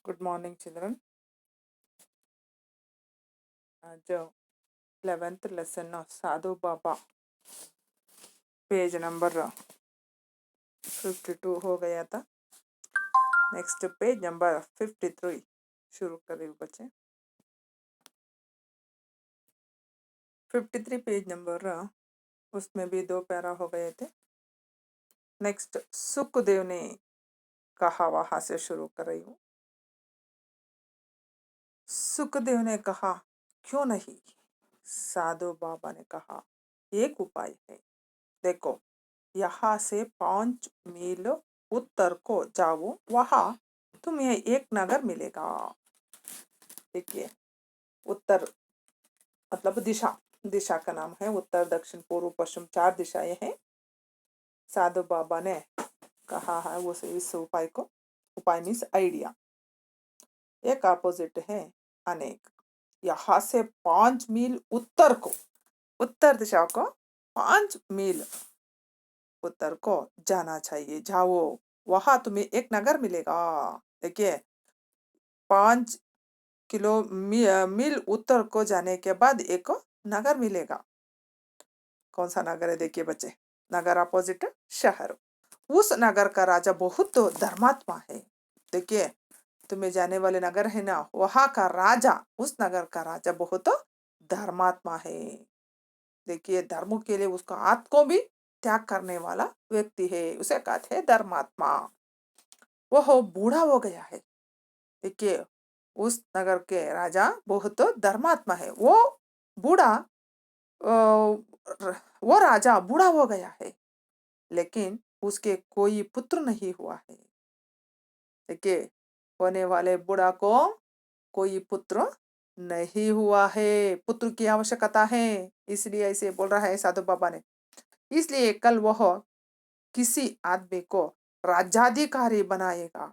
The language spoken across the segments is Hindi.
Good morning, children. जो 11th lesson साधु बाबा पेज नंबर 52 हो गया था। नेक्स्ट पेज नंबर 53 शुरू करें बच्चे। 53 पेज नंबर उसमें भी 2 पैरा हो गए थे। नेक्स्ट सुखदेव ने कहा, वहां से शुरू कर रही हूँ। सुखदेव ने कहा, क्यों नहीं? साधु बाबा ने कहा, एक उपाय है। देखो, यहाँ से 5 मील उत्तर को जाओ, वहां तुम्हें एक नगर मिलेगा। देखिए, उत्तर मतलब दिशा, दिशा का नाम है। उत्तर, दक्षिण, पूर्व, पश्चिम 4 दिशाएं हैं। साधु बाबा ने कहा है वो इस उपाय को, उपाय मीन्स आइडिया। एक अपोजिट है अनेक। यहाँ से 5 मील उत्तर को, उत्तर दिशा को 5 मील उत्तर को जाना चाहिए। जाओ, वहां तुम्हें एक नगर मिलेगा। देखिए, 5 मील उत्तर को जाने के बाद एक नगर मिलेगा। कौन सा नगर है? देखिए बच्चे, नगर अपोजिट शहर। उस नगर का राजा बहुत धर्मात्मा है। देखिए, तुम्हें जाने वाले नगर है ना, वहां का राजा, उस नगर का राजा बहुत धर्मात्मा है। देखिए, धर्म के लिए उसका आत्म को भी त्याग करने वाला व्यक्ति है, उसे कहते हैं धर्मात्मा। वह बूढ़ा हो गया है। देखिए, उस नगर के राजा बहुत धर्मात्मा है। वो बूढ़ा, वो राजा बूढ़ा हो गया है, लेकिन उसके कोई पुत्र नहीं हुआ है। देखिए, होने वाले बूढ़ा को कोई पुत्र नहीं हुआ है। पुत्र की आवश्यकता है, इसलिए ऐसे बोल रहा है साधु बाबा ने। इसलिए कल वह किसी आदमी को राज्याधिकारी बनाएगा।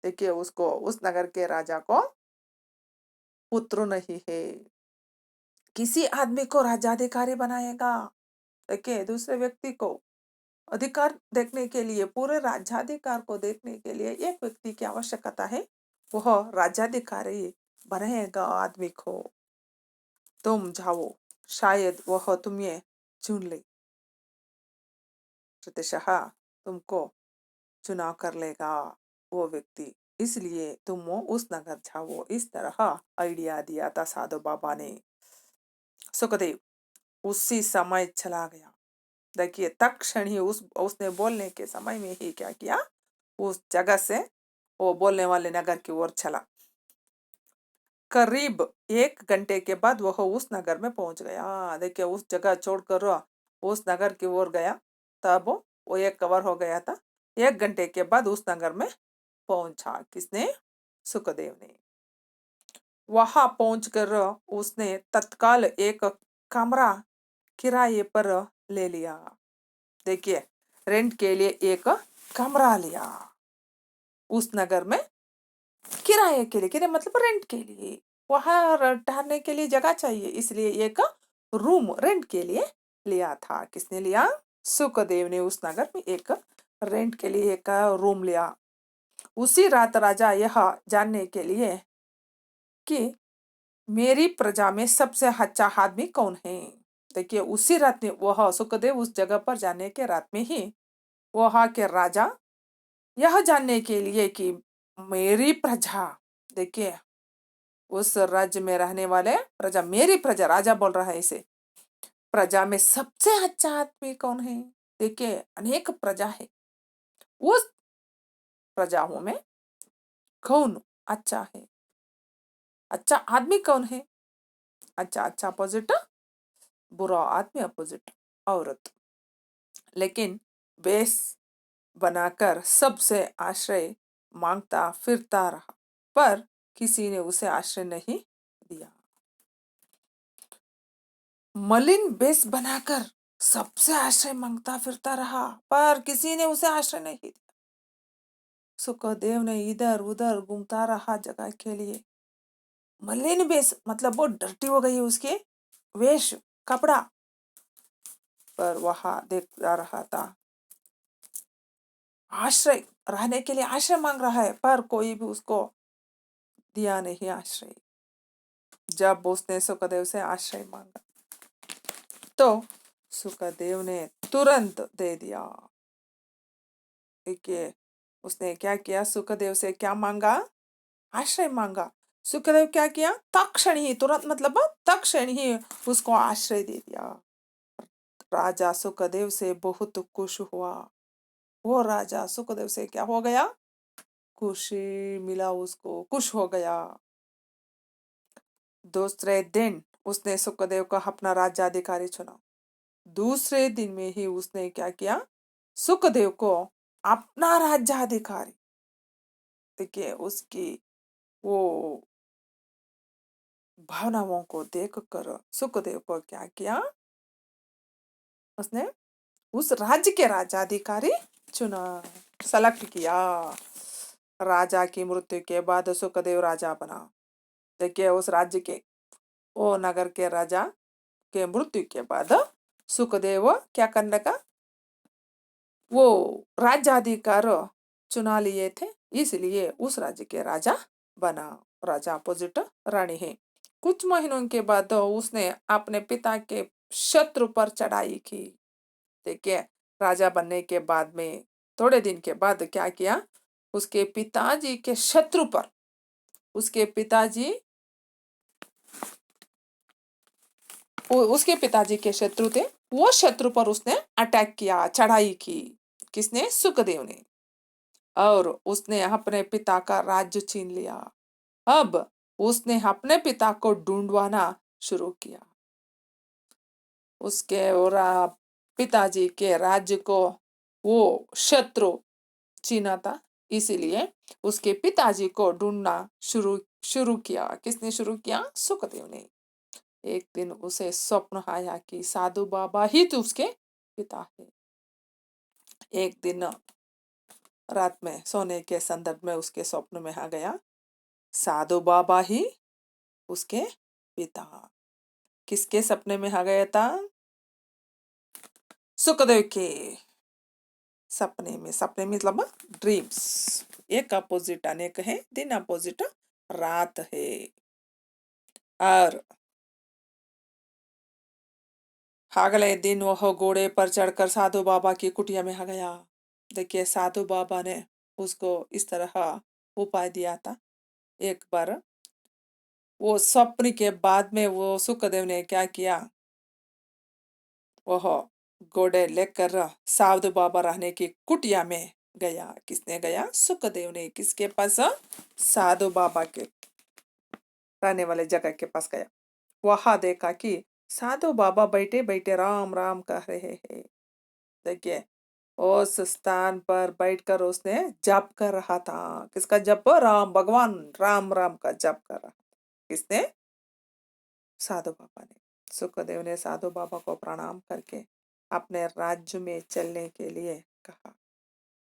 देखिए, उसको, उस नगर के राजा को पुत्र नहीं है, किसी आदमी को राज्याधिकारी बनाएगा। देखिए, दूसरे व्यक्ति को अधिकार देखने के लिए, पूरे राज्याधिकार को देखने के लिए एक व्यक्ति की आवश्यकता है। वह राज्याधिकारी बनाएगा आदमी को। तुम जाओ, शायद वह तुम्हें चुन ले, प्रतिशः तुमको चुनाव कर लेगा वो व्यक्ति। इसलिए तुम उस नगर जाओ। इस तरह आइडिया दिया था साधु बाबा ने। सुखदेव उसी समय चला गया। देखिए, तत्क्षण ही उसने बोलने के समय में ही क्या किया, उस जगह से वो बोलने वाले नगर की ओर चला। करीब 1 घंटे के बाद वह उस नगर में पहुंच गया। देखिए, उस जगह छोड़कर उस नगर की ओर गया, तब वो 1 कवर हो गया था। 1 घंटे के बाद उस नगर में पहुंचा। किसने? सुखदेव ने। वहां पहुंचकर उसने तत्काल एक कमरा किराए पर ले लिया। देखिए, रेंट के लिए एक कमरा लिया उस नगर में, किराए के लिए। किराए मतलब रेंट के लिए, वहां ठहरने के लिए जगह चाहिए, इसलिए एक रूम रेंट के लिए लिया था। किसने लिया? सुखदेव ने उस नगर में एक रेंट के लिए एक रूम लिया। उसी रात राजा यह जानने के लिए कि मेरी प्रजा में सबसे अच्छा आदमी कौन है। देखिए, उसी रात में वह सुखदेव उस जगह पर जाने के रात में ही वहां के राजा यह जानने के लिए कि मेरी प्रजा, देखिए, उस राज्य में रहने वाले प्रजा, मेरी प्रजा, राजा बोल रहा है इसे, प्रजा में सबसे अच्छा आदमी कौन है। देखिए, अनेक प्रजा है, उस प्रजाओं में कौन अच्छा है, अच्छा आदमी कौन है? अच्छा अपोजिट बुरा आदमी, अपोजिट औरत। लेकिन बेस बनाकर सबसे आश्रय मांगता फिरता रहा, पर किसी ने उसे आश्रय नहीं दिया। मलिन बेस बनाकर सबसे आश्रय मांगता फिरता रहा, पर किसी ने उसे आश्रय नहीं दिया। सुखदेव ने इधर उधर घूमता रहा जगह के लिए। मलिन बेस मतलब वो डर्टी हो गई उसके वेश, कपड़ा, पर वहां देखता रहा था। आश्रय, रहने के लिए आश्रय मांग रहा है, पर कोई भी उसको दिया नहीं आश्रय। जब उसने सुखदेव से आश्रय मांगा तो सुखदेव ने तुरंत दे दिया। देखिए उसने क्या किया, सुखदेव से क्या मांगा, आश्रय मांगा। सुखदेव क्या किया, तत्क्षण ही, तुरंत मतलब तत्क्षण ही उसको आश्रय दे दिया। राजा सुखदेव से बहुत खुश हुआ। वो राजा सुखदेव से क्या हो गया, खुशी मिला उसको, खुश हो गया। दूसरे दिन उसने सुखदेव को अपना राज्याधिकारी चुना। दूसरे दिन में ही उसने क्या किया, सुखदेव को अपना राज्याधिकारी, देखिए उसकी वो भावनाओं को देखकर सुखदेव को क्या किया, उसने उस राज्य के राज्याधिकारी चुना, सेलेक्ट किया। राजा की मृत्यु के बाद सुखदेव राजा बना। देखिए उस राज्य के, वो नगर के राजा के मृत्यु के बाद सुखदेव क्या करने का, वो राज्याधिकार चुना लिए थे, इसलिए उस राज्य के राजा बना। राजा अपोजिट रानी है। कुछ महीनों के बाद उसने अपने पिता के शत्रु पर चढ़ाई की। देखिए राजा बनने के बाद में थोड़े दिन के बाद क्या किया, उसके पिताजी के शत्रु पर, उसके पिताजी उसके पिताजी के शत्रु थे, वो शत्रु पर उसने अटैक किया, चढ़ाई की। किसने, सुखदेव ने। और उसने अपने पिता का राज्य छीन लिया। अब उसने अपने पिता को ढूंढवाना शुरू किया। उसके और पिताजी के राज्य को वो शत्रु छीना था, इसीलिए उसके पिताजी को ढूंढना शुरू शुरू किया। किसने शुरू किया, सुखदेव ने। एक दिन उसे स्वप्न आया कि साधु बाबा ही तो उसके पिता है। एक दिन रात में सोने के संदर्भ में उसके स्वप्न में आ गया, साधु बाबा ही उसके पिता। किसके सपने में आ गया था, सुखदेव के सपने में। सपने में मतलब ड्रीम्स। एक अपोजिट अनेक है, दिन अपोजिट रात है। और अगले दिन वह घोड़े पर चढ़कर साधु बाबा की कुटिया में आ गया। देखिए साधु बाबा ने उसको इस तरह उपाय दिया था। एक बार वो स्वप्न के बाद में वो सुखदेव ने क्या किया, वह घोड़े लेकर साधु बाबा रहने की कुटिया में गया। किसने गया, सुखदेव ने। किसके पास, साधु बाबा के रहने वाले जगह के पास गया। वहां देखा कि साधु बाबा बैठे बैठे राम राम कह रहे हैं। देखिए उस स्थान पर बैठकर उसने जप कर रहा था। किसका जप, राम, भगवान राम राम का जप कर रहा। किसने, साधु बाबा ने। सुखदेव ने साधु बाबा को प्रणाम करके अपने राज्य में चलने के लिए कहा।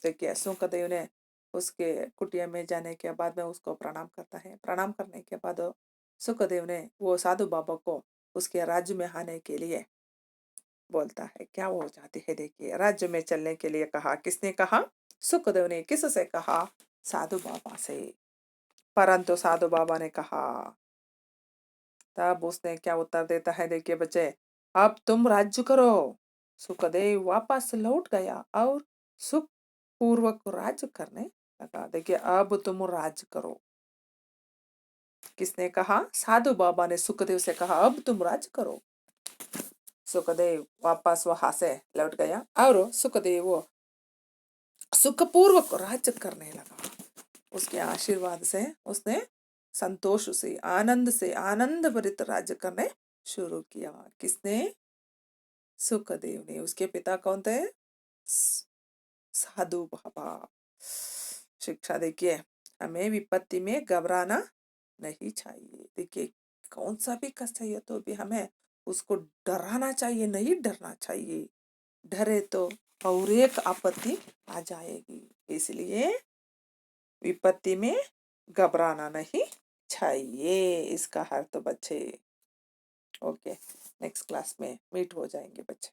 देखिए सुखदेव ने उसके कुटिया में जाने के बाद में उसको प्रणाम करता है। प्रणाम करने के बाद सुखदेव ने वो साधु बाबा को उसके राज्य में आने के लिए बोलता है। क्या हो जाती है, देखिए राज्य में चलने के लिए कहा। किसने कहा, सुखदेव ने। किससे कहा, साधु बाबा से। परंतु साधु बाबा ने कहा, तब उसने क्या उत्तर देता है, देखिए बच्चे, अब तुम राज्य करो। सुखदेव वापस लौट गया और सुख पूर्वक राज्य करने लगा। देखिए अब तुम राज्य करो। किसने कहा, साधु बाबा ने सुखदेव से कहा, अब तुम राज्य करो। सुखदेव वापस वहां से लौट गया और सुखदेव सुखपूर्वक राज्य करने लगा। उसके आशीर्वाद से उसने संतोष से, आनंद भरित राज्य करने शुरू किया। किसने, सुखदेव ने। उसके पिता कौन थे, साधु बाबा। शिक्षा देखिए, हमें विपत्ति में घबराना नहीं चाहिए। देखिए कौन सा भी कष्ट है तो भी हमें उसको डराना चाहिए, नहीं डरना चाहिए। डरे तो और एक आपत्ति आ जाएगी। इसलिए विपत्ति में घबराना नहीं चाहिए, इसका अर्थ बच्चे। ओके, नेक्स्ट क्लास में मीट हो जाएंगे बच्चे।